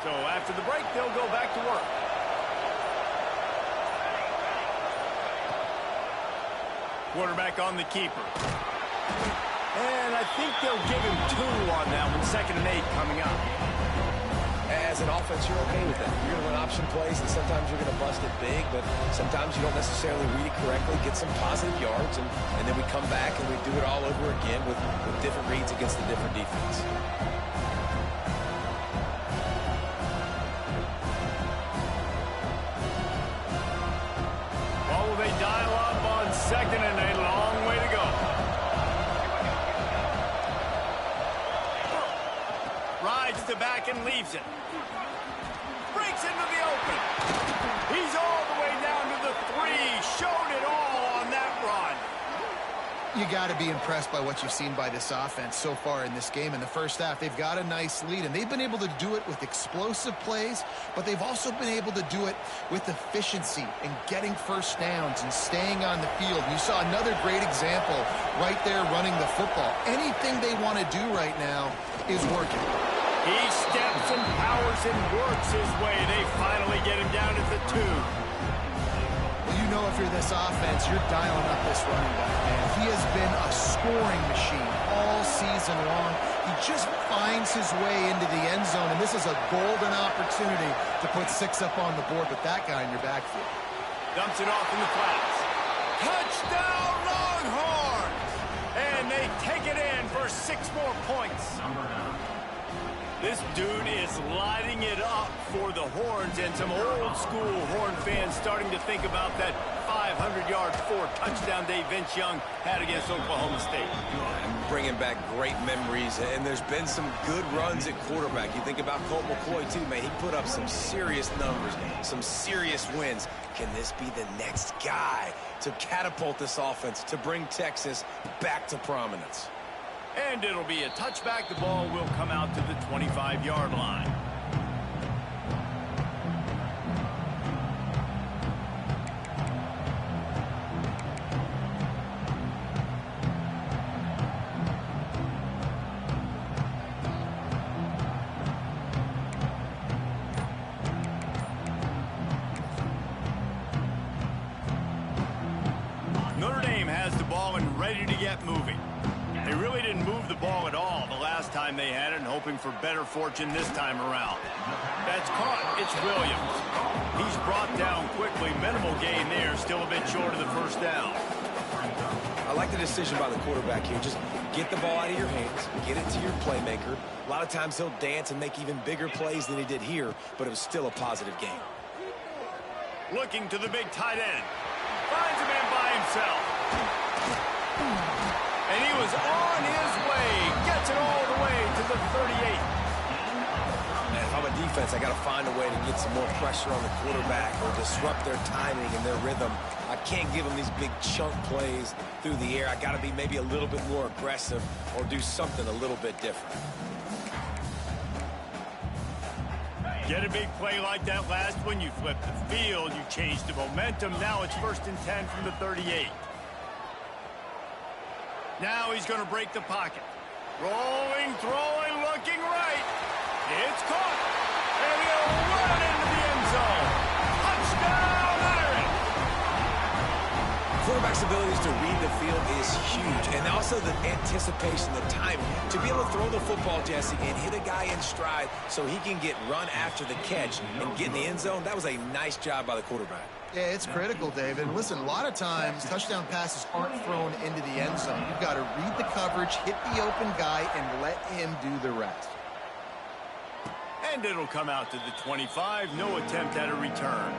So after the break, they'll go back to work. Quarterback on the keeper. And I think they'll give him 2 on that one. 2nd and 8 coming up. As an offense, you're okay with that. You're going to run option plays, and sometimes you're going to bust it big, but sometimes you don't necessarily read it correctly, get some positive yards, and then we come back and we do it all over again with different reads against the different defense. Well, they dial up on 2nd and 8. Long way to go. Rides the back and leaves it. Breaks into the open. He's all the way down to the 3. Showed it all on that run. You got to be impressed by what you've seen by this offense so far in this game. In the first half, they've got a nice lead, and they've been able to do it with explosive plays, but they've also been able to do it with efficiency and getting first downs and staying on the field. You saw another great example right there running the football. Anything they want to do right now is working. He steps and powers and works his way. They finally get him down at the 2. Well, you know if you're this offense, you're dialing up this running back, man. He has been a scoring machine all season long. He just finds his way into the end zone, and this is a golden opportunity to put 6 up on the board with that guy in your backfield. Dumps it off in the flats. Touchdown, Longhorns! And they take it in for 6 more points. This dude is lighting it up for the Horns, and some old-school Horn fans starting to think about that 500-yard 4-touchdown day Vince Young had against Oklahoma State. Bringing back great memories, and there's been some good runs at quarterback. You think about Colt McCoy, too, man. He put up some serious numbers, some serious wins. Can this be the next guy to catapult this offense, to bring Texas back to prominence? And it'll be a touchback. The ball will come out to the 25-yard line. Notre Dame has the ball and ready to get moving. They really didn't move the ball at all the last time they had it, and hoping for better fortune this time around. That's caught. It's Williams. He's brought down quickly. Minimal gain there. Still a bit short of the first down. I like the decision by the quarterback here. Just get the ball out of your hands. Get it to your playmaker. A lot of times he'll dance and make even bigger plays than he did here, but it was still a positive game. Looking to the big tight end. Finds a man by himself. And he was on his way. Gets it all the way to the 38. Man, if I'm a defense, I got to find a way to get some more pressure on the quarterback or disrupt their timing and their rhythm. I can't give them these big chunk plays through the air. I got to be maybe a little bit more aggressive or do something a little bit different. Get a big play like that last one. You flip the field. You change the momentum. Now it's 1st and 10 from the 38. Now he's going to break the pocket. Rolling, throwing, looking right. It's caught. And he'll run into the end zone. Touchdown, Irish! Quarterback's abilities to read the field is huge. And also the anticipation, the timing. To be able to throw the football, Jesse, and hit a guy in stride so he can get run after the catch and get in the end zone, that was a nice job by the quarterback. Yeah, it's critical, David. And listen, a lot of times touchdown passes aren't thrown into the end zone. You've got to read the coverage, hit the open guy, and let him do the rest. And it'll come out to the 25. No attempt at a return.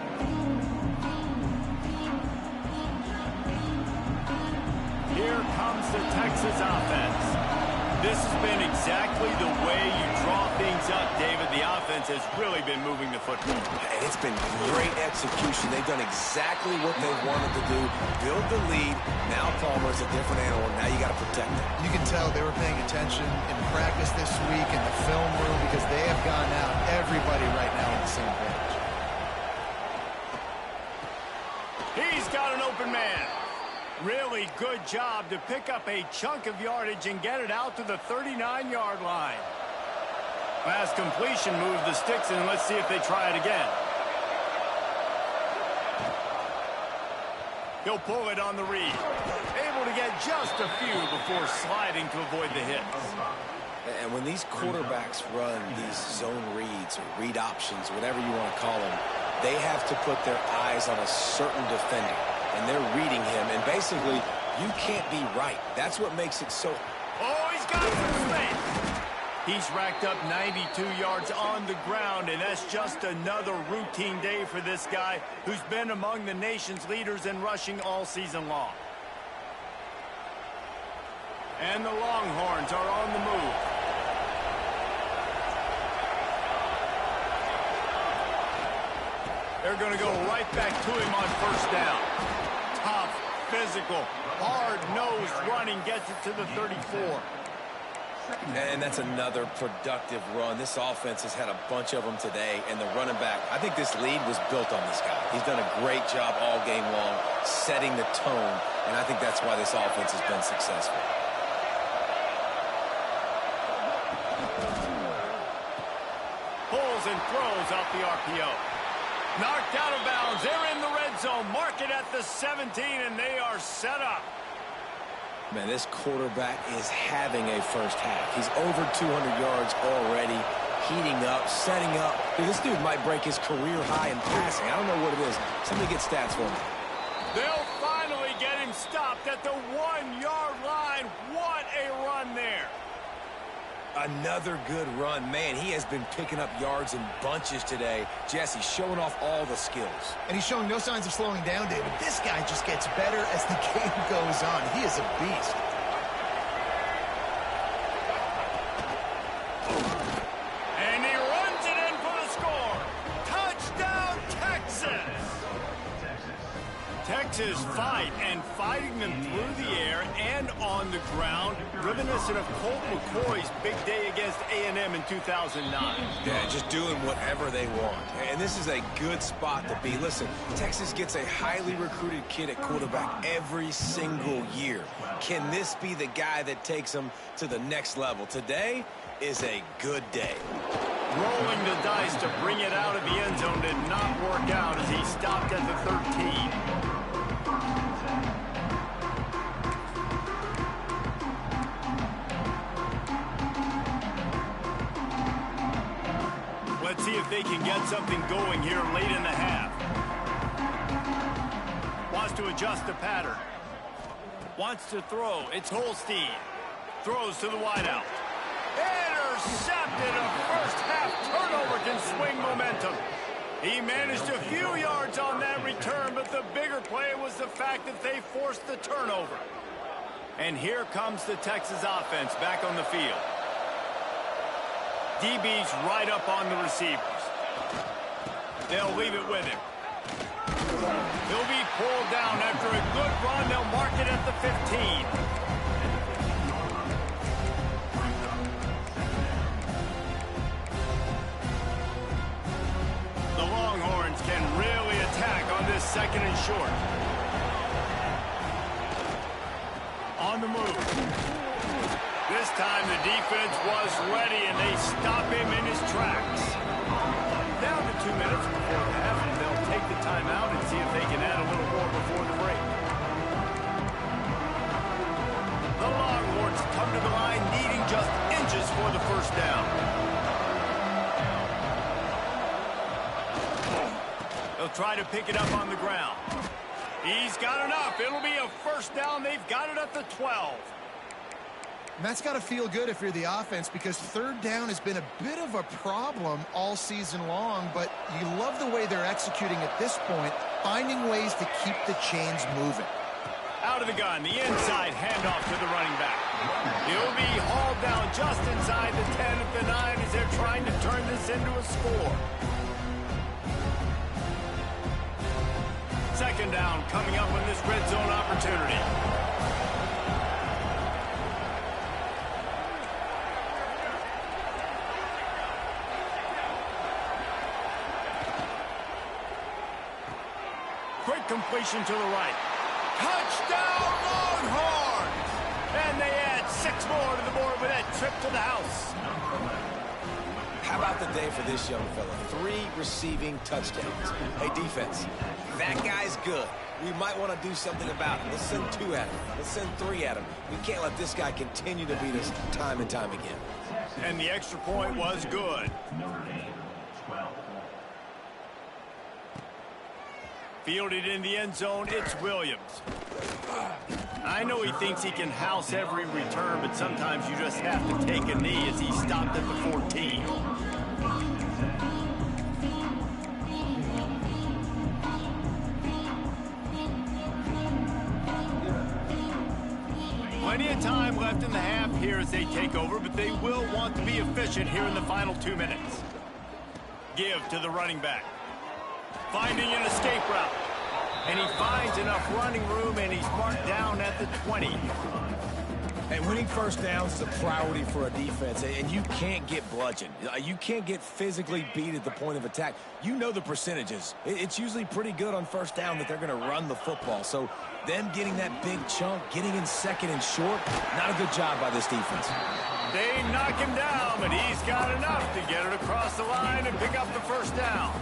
Here comes the Texas offense. This has been exactly the way you draw things up, David. The offense has really been moving the football. And it's been great execution. They've done exactly what they wanted to do. Build the lead. Now Palmer's a different animal. Now you got to protect it. You can tell they were paying attention in practice this week in the film room because they have gotten out everybody right now on the same page. He's got an open man. Really good job to pick up a chunk of yardage and get it out to the 39-yard line. Last completion moved the sticks, and let's see if they try it again. He'll pull it on the read. Able to get just a few before sliding to avoid the hits. And when these quarterbacks run these zone reads or read options, whatever you want to call them, they have to put their eyes on a certain defender. And they're reading him. And basically, you can't be right. That's what makes it so... Oh, he's got some space. He's racked up 92 yards on the ground, and that's just another routine day for this guy who's been among the nation's leaders in rushing all season long. And the Longhorns are on the move. They're going to go right back to him on first down. Tough, physical, hard-nosed running gets it to the 34. And that's another productive run. This offense has had a bunch of them today, and the running back, I think this lead was built on this guy. He's done a great job all game long, setting the tone, and I think that's why this offense has been successful. Pulls and throws out the RPO. Knocked out of bounds. They're in the red zone. Mark it at the 17, and they are set up. Man, this quarterback is having a first half. He's over 200 yards already, heating up, setting up. Dude, this dude might break his career high in passing. I don't know what it is. Somebody get stats for me. They'll finally get him stopped at the 1-yard line. What a run there. Another good run. Man, he has been picking up yards in bunches today. Jesse showing off all the skills. And he's showing no signs of slowing down, David. This guy just gets better as the game goes on. He is a beast. And he runs it in for the score. Touchdown, Texas! Texas fighting them through the air and on the ground, reminiscent of Colt McCoy's big day against A&M in 2009. Yeah, just doing whatever they want. And this is a good spot to be. Listen, Texas gets a highly recruited kid at quarterback every single year. Can this be the guy that takes them to the next level? Today is a good day. Rolling the dice to bring it out of the end zone did not work out as he stopped at the 13. Let's see if they can get something going here late in the half. Wants to adjust the pattern. Wants to throw. It's Holstein. Throws to the wideout. Intercepted. A first half turnover can swing momentum. He managed a few yards on that return, but the bigger play was the fact that they forced the turnover. And here comes the Texas offense back on the field. DB's right up on the receivers. They'll leave it with him. He'll be pulled down after a good run. They'll mark it at the 15. The Longhorns can really attack on this second and short. On the move. This time the defense was ready, and they stop him in his tracks. Down to 2 minutes before the half, and they'll take the timeout and see if they can add a little more before the break. The Longhorns come to the line needing just inches for the first down. They'll try to pick it up on the ground. He's got enough. It'll be a first down. They've got it at the 12. And that's got to feel good if you're the offense, because third down has been a bit of a problem all season long, but you love the way they're executing at this point, finding ways to keep the chains moving. Out of the gun, the inside handoff to the running back. He'll be hauled down just inside the 10 at the 9 as they're trying to turn this into a score. Second down coming up on this red zone opportunity. Quick completion to the right. Touchdown, Longhorns! And they add 6 more to the board with that trip to the house. How about the day for this young fella? 3 receiving touchdowns. Hey, defense, that guy's good. We might want to do something about it. Let's send 2 at him. Let's send 3 at him. We can't let this guy continue to beat us time and time again. And the extra point was good. Fielded in the end zone, it's Williams. I know he thinks he can house every return, but sometimes you just have to take a knee as he stopped at the 14. Plenty of time left in the half here as they take over, but they will want to be efficient here in the final 2 minutes. Give to the running back. Finding an escape route. And he finds enough running room, and he's marked down at the 20. And winning first downs is a priority for a defense, and you can't get bludgeoned. You can't get physically beat at the point of attack. You know the percentages. It's usually pretty good on first down that they're going to run the football. So them getting that big chunk, getting in second and short, not a good job by this defense. They knock him down, but he's got enough to get it across the line and pick up the first down.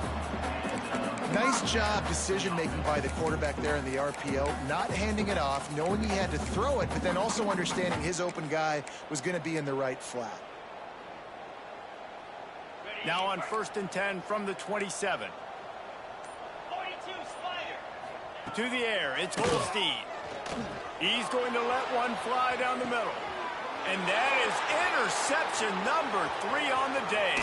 Nice job decision-making by the quarterback there in the RPO, not handing it off, knowing he had to throw it, but then also understanding his open guy was going to be in the right flat. Now on 1st and 10 from the 27. To the air, it's Holstein. He's going to let one fly down the middle. And that is interception number 3 on the day.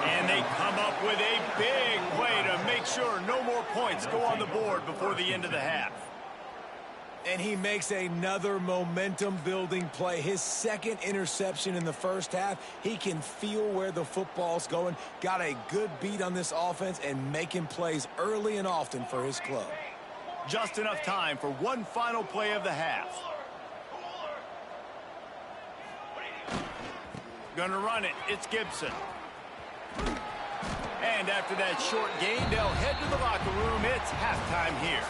And they come up with a big play to make sure no more points go on the board before the end of the half. And he makes another momentum-building play. His 2nd interception in the first half. He can feel where the football's going. Got a good beat on this offense and making plays early and often for his club. Just enough time for one final play of the half. Gonna run it. It's Gibson. And after that short gain, they'll head to the locker room. It's halftime here.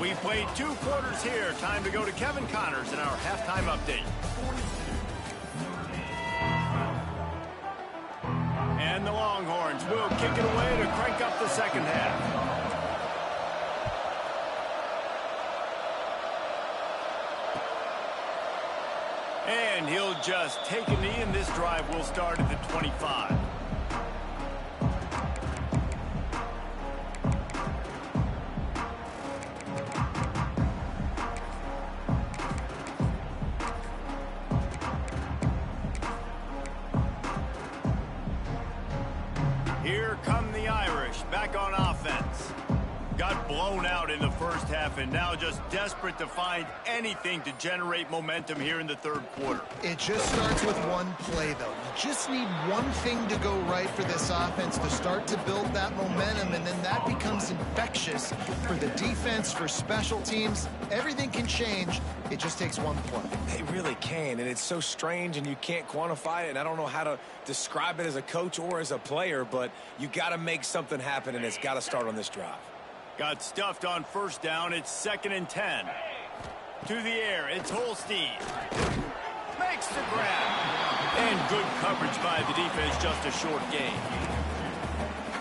We've played 2 quarters here. Time to go to Kevin Connors in our halftime update. And the Longhorns will kick it away to crank up the second half. And he'll just take a knee, and this drive will start at the 25. Here come the Irish, back on offense. Got blown out in the first half and now just desperate to find anything to generate momentum here in the 3rd quarter. It just starts with one play, though. You just need one thing to go right for this offense to start to build that momentum, and then that becomes infectious for the defense, for special teams. Everything can change. It just takes one play. They really can, and it's so strange, and you can't quantify it, and I don't know how to describe it as a coach or as a player, but you got to make something happen, and it's got to start on this drive. Got stuffed on first down. It's 2nd and 10. To the air, it's Holstein. Makes the grab. And good coverage by the defense, just a short gain.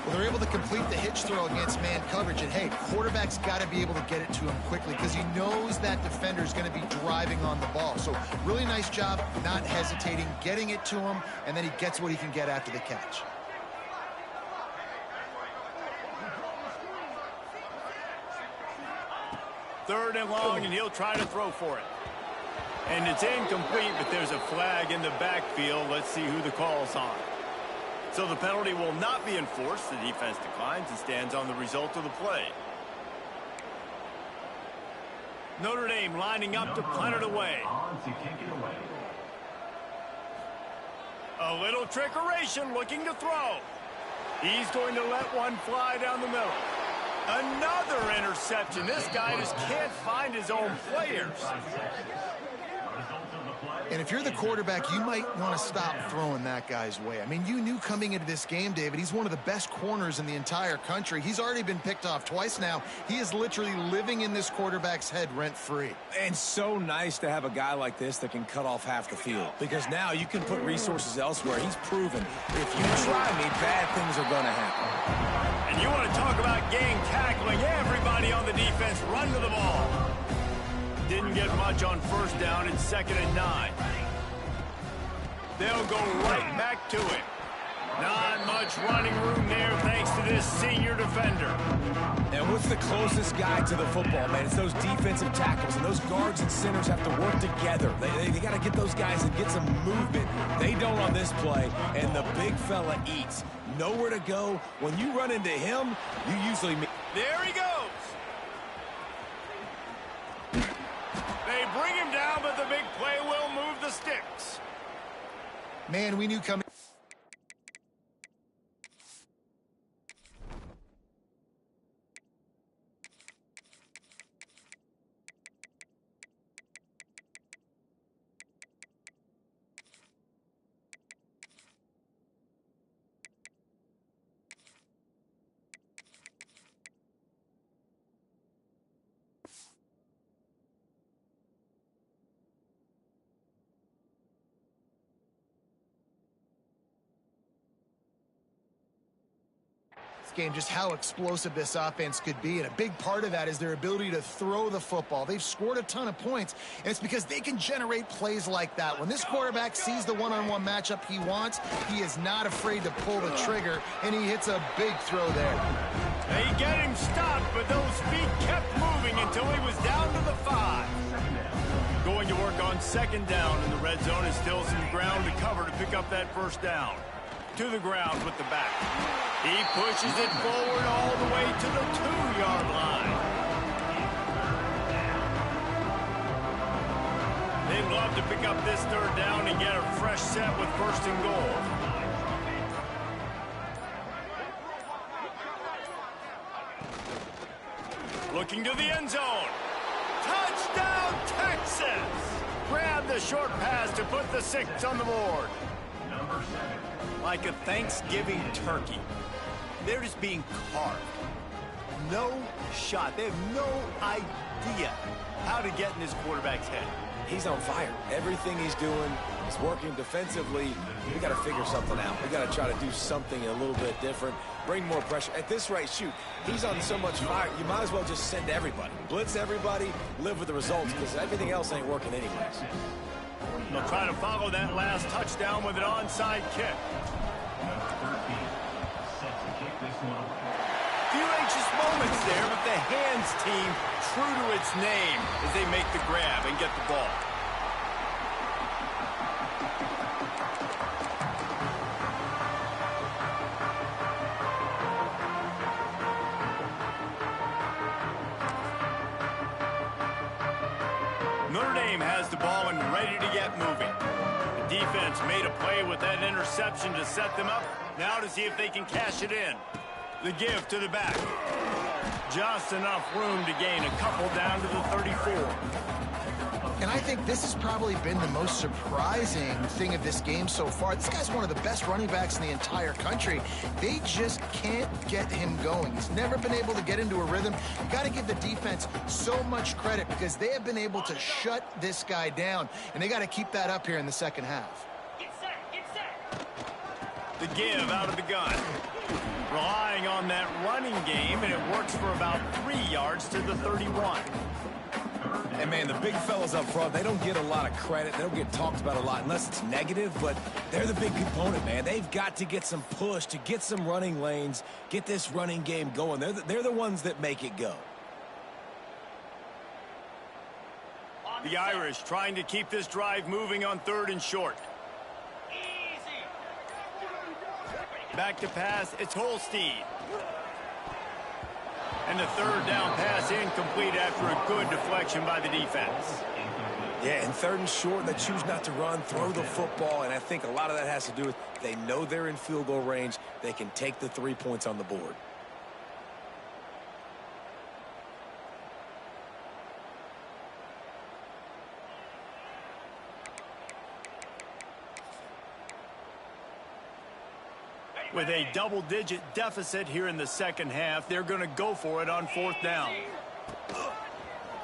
Well, they're able to complete the hitch throw against man coverage, and hey, quarterback's got to be able to get it to him quickly because he knows that defender's going to be driving on the ball. So really nice job not hesitating, getting it to him, and then he gets what he can get after the catch. Third and long, and he'll try to throw for it. And it's incomplete, but there's a flag in the backfield. Let's see who the call's on. So the penalty will not be enforced. The defense declines and stands on the result of the play. Notre Dame lining up to punt it away. A little trickeration, looking to throw. He's going to let one fly down the middle. Another interception. This guy just can't find his own players. And if you're the quarterback, you might want to stop throwing that guy's way. I mean, you knew coming into this game, David, he's one of the best corners in the entire country. He's already been picked off twice now. He is literally living in this quarterback's head rent-free. And so nice to have a guy like this that can cut off half the field, because now you can put resources elsewhere. He's proven if you try me, bad things are going to happen. And you want to talk about gang tackling, everybody on the defense run to the ball. Didn't get much on first down. It's 2nd and 9. They'll go right back to it. Not much running room there thanks to this senior defender. And what's the closest guy to the football, man? It's those defensive tackles, and those guards and centers have to work together. They got to get those guys and get some movement. They don't on this play, and the big fella eats. Nowhere to go. When you run into him, you usually... There he goes. They bring him down, but the big play will move the sticks. Man, we knew coming... game, just how explosive this offense could be, and a big part of that is their ability to throw the football. They've scored a ton of points, and it's because they can generate plays like that. When this quarterback sees the one-on-one matchup he wants, he is not afraid to pull the trigger, and he hits a big throw there. They get him stopped, but those feet kept moving until he was down to the 5. Going to work on 2nd down in the red zone is still some ground to cover to pick up that 1st down. To the ground with the back. He pushes it forward all the way to the 2-yard line. They'd love to pick up this 3rd down and get a fresh set with 1st and goal. Looking to the end zone. Touchdown, Texas! Grab the short pass to put the 6 on the board. Like a Thanksgiving turkey, they're just being carved. No shot. They have no idea how to get in this quarterback's head. He's on fire. Everything he's doing is working defensively. We got to figure something out. We got to try to do something a little bit different. Bring more pressure. At this rate, shoot, he's on so much fire, you might as well just send everybody. Blitz everybody, live with the results, because everything else ain't working anyways. They'll try to follow that last touchdown with an onside kick. Few anxious moments there, but the hands team true to its name as they make the grab and get the ball. Notre Dame has the ball and ready to get moving. The defense made a play with that interception to set them up. Now to see if they can cash it in. The give to the back. Just enough room to gain a couple down to the 34. And I think this has probably been the most surprising thing of this game so far. This guy's one of the best running backs in the entire country. They just can't get him going. He's never been able to get into a rhythm. You've got to give the defense so much credit because they have been able to shut this guy down, and they got to keep that up here in the 2nd half. Get set. The give out of the gun. Relying on that running game, and it works for about 3 yards to the 31. And, man, the big fellas up front, they don't get a lot of credit. They don't get talked about a lot unless it's negative, but they're the big component, man. They've got to get some push, to get some running lanes, get this running game going. They're the ones that make it go. The Irish trying to keep this drive moving on 3rd and short. Back to pass, it's Holstein. And the 3rd down pass incomplete after a good deflection by the defense. Yeah, and 3rd and short, they choose not to run, throw the football, and I think a lot of that has to do with they know they're in field goal range. They can take the 3 points on the board. With a double-digit deficit here in the second half, they're going to go for it on 4th down.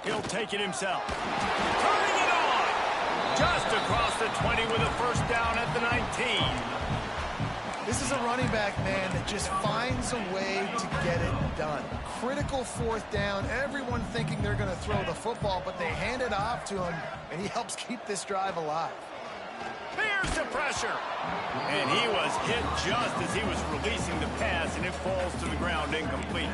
He'll take it himself. Turning it on! Just across the 20 with a first down at the 19. This is a running back, man, that just finds a way to get it done. Critical 4th down. Everyone thinking they're going to throw the football, but they hand it off to him, and he helps keep this drive alive. Here's the pressure. And he was hit just as he was releasing the pass, and it falls to the ground incomplete.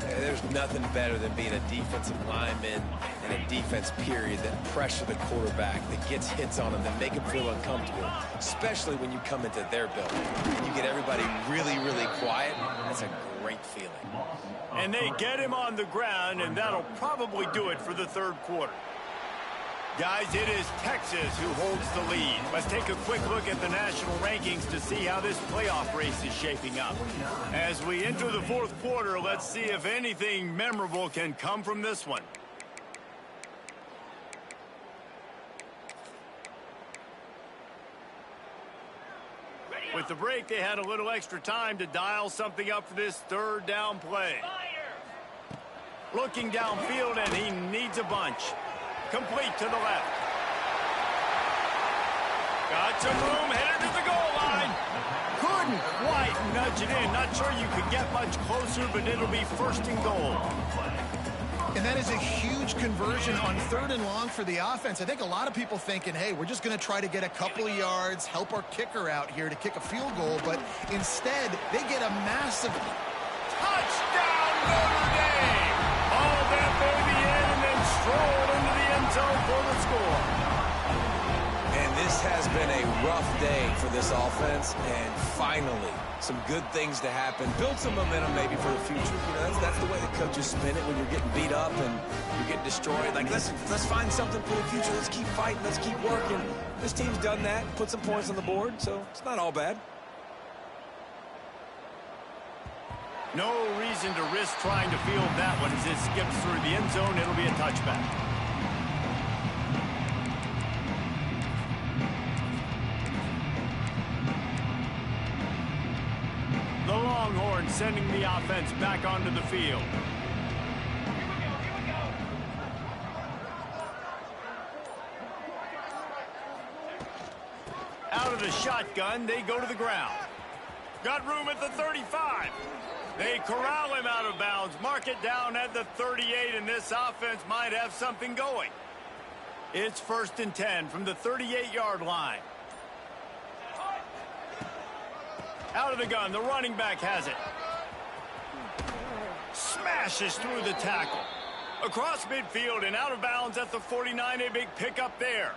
There's nothing better than being a defensive lineman and a defense period that pressure the quarterback, that gets hits on him, that make him feel uncomfortable, especially when you come into their building. You get everybody really, really quiet. That's a great feeling. And they get him on the ground, and that'll probably do it for the 3rd quarter. Guys, it is Texas who holds the lead. Let's take a quick look at the national rankings to see how this playoff race is shaping up. As we enter the 4th quarter, let's see if anything memorable can come from this one. With the break, they had a little extra time to dial something up for this 3rd down play. Looking downfield, and he needs a bunch. Complete to the left. Got some room, headed to the goal line. Couldn't quite nudge it in. Not sure you could get much closer, but it'll be 1st and goal. And that is a huge conversion on 3rd and long for the offense. I think a lot of people thinking, hey, we're just going to try to get a couple of yards, help our kicker out here to kick a field goal. But instead, they get a massive touchdown, Notre Dame. All that baby in and then strolled into the end zone for the score. And this has been a rough day for this offense, and finally some good things to happen. Build some momentum maybe for the future. You know, that's the way the coaches spin it when you're getting beat up and you're getting destroyed. Like, let's find something for the future. Let's keep fighting. Let's keep working. This team's done that, put some points on the board, so it's not all bad. No reason to risk trying to field that one. As it skips through the end zone, it'll be a touchback. The Longhorns sending the offense back onto the field. Out of the shotgun, they go to the ground. Got room at the 35. They corral him out of bounds, mark it down at the 38, and this offense might have something going. It's 1st and 10 from the 38-yard line. Out of the gun, the running back has it. Smashes through the tackle. Across midfield and out of bounds at the 49, a big pickup there.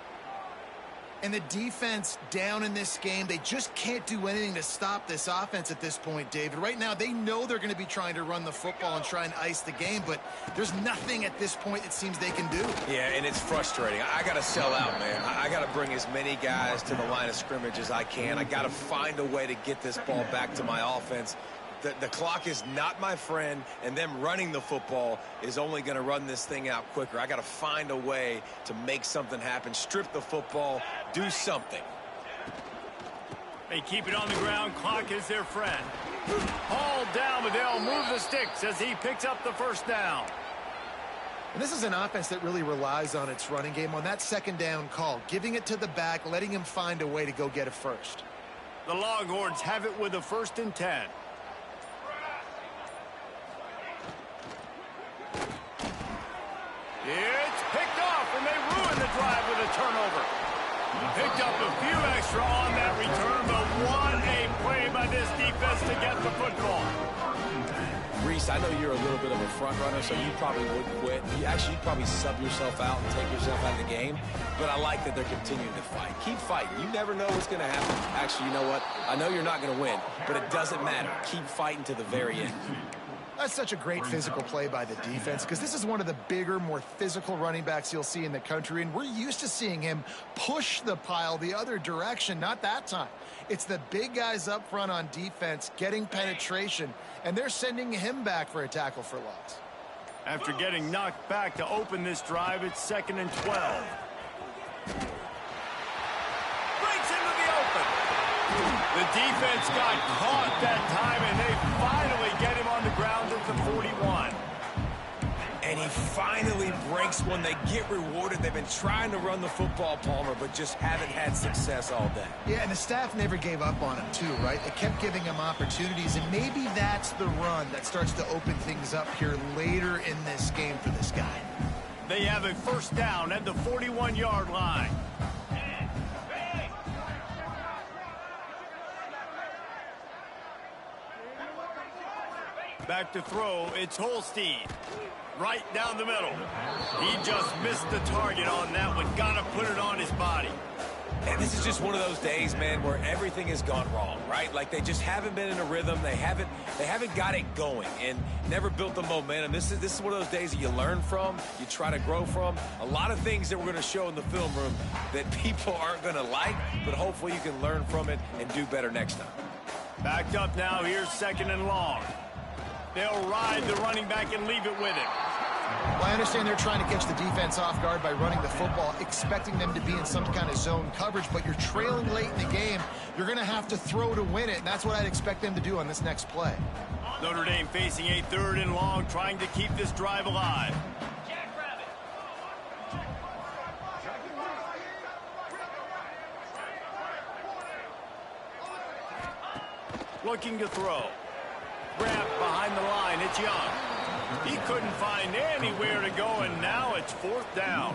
And the defense down in this game, they just can't do anything to stop this offense at this point, David. Right now, they know they're going to be trying to run the football and try and ice the game, but there's nothing at this point it seems they can do. Yeah, and it's frustrating. I got to sell out, man. I got to bring as many guys to the line of scrimmage as I can. I got to find a way to get this ball back to my offense. The clock is not my friend, and them running the football is only going to run this thing out quicker. I got to find a way to make something happen, strip the football, do something. They keep it on the ground. Clock is their friend. Hauled down, but they'll move the sticks as he picks up the 1st down. And this is an offense that really relies on its running game on that 2nd down call, giving it to the back, letting him find a way to go get it first. The Longhorns have it with a 1st and 10. It's picked off, and they ruin the drive with a turnover. Picked up a few extra on that return, but what a play by this defense to get the football. Reese, I know you're a little bit of a front runner, so you probably wouldn't quit. You'd probably sub yourself out and take yourself out of the game. But I like that they're continuing to fight. Keep fighting. You never know what's going to happen. Actually, you know what? I know you're not going to win, but it doesn't matter. Keep fighting to the very end. That's such a great physical play by the defense because this is one of the bigger, more physical running backs you'll see in the country, and we're used to seeing him push the pile the other direction. Not that time. It's the big guys up front on defense getting penetration, and they're sending him back for a tackle for loss. After getting knocked back to open this drive, it's 2nd and 12. Breaks into the open. The defense got caught that time, and they finally get him on the ground at the 41. And he finally breaks one. They get rewarded. They've been trying to run the football, Palmer, but just haven't had success all day. Yeah, and the staff never gave up on him, too, right? They kept giving him opportunities, and maybe that's the run that starts to open things up here later in this game for this guy. They have a first down at the 41-yard line. Back to throw, it's Holstein. Right down the middle. He just missed the target on that one. Gotta put it on his body. And this is just one of those days, man, where everything has gone wrong, right? Like they just haven't been in a rhythm. They haven't got it going and never built the momentum. This is one of those days that you learn from, you try to grow from. A lot of things that we're going to show in the film room that people aren't going to like, but hopefully you can learn from it and do better next time. Backed up now, here's 2nd and long. They'll ride the running back and leave it with him. Well, I understand they're trying to catch the defense off guard by running the football, expecting them to be in some kind of zone coverage, but you're trailing late in the game. You're going to have to throw to win it, and that's what I'd expect them to do on this next play. Notre Dame facing a 3rd and long, trying to keep this drive alive. Looking to throw. Wrapped behind the line, it's Young. He couldn't find anywhere to go, and now it's 4th down.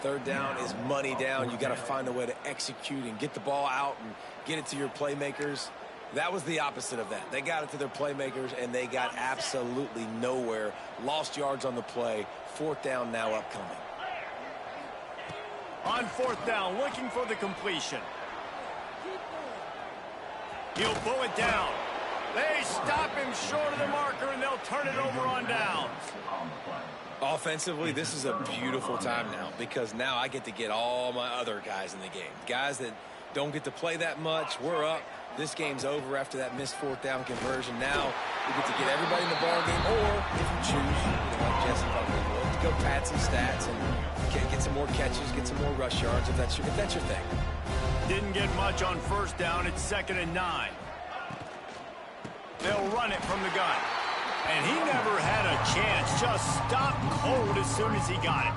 3rd down is money down. You got to find a way to execute and get the ball out and get it to your playmakers. That was the opposite of that. They got it to their playmakers, and they got absolutely nowhere. Lost yards on the play. 4th down now upcoming. On 4th down, looking for the completion. He'll pull it down. They stop him short of the marker, and they'll turn it over on downs. Offensively, this is a beautiful time now because now I get to get all my other guys in the game. Guys that don't get to play that much, we're up. This game's over after that missed 4th down conversion. Now we get to get everybody in the ball game, or if you choose, like Jesse probably will, to go pad some stats and get some more catches, get some more rush yards if that's your thing. Didn't get much on 1st down. It's 2nd and 9. They'll run it from the gun. And he never had a chance. Just stopped cold as soon as he got it.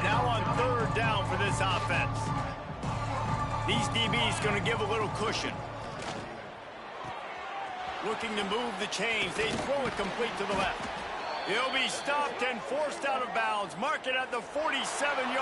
Now on 3rd down for this offense. These DBs going to give a little cushion. Looking to move the chains. They throw it complete to the left. He'll be stopped and forced out of bounds. Mark it at the 47-yard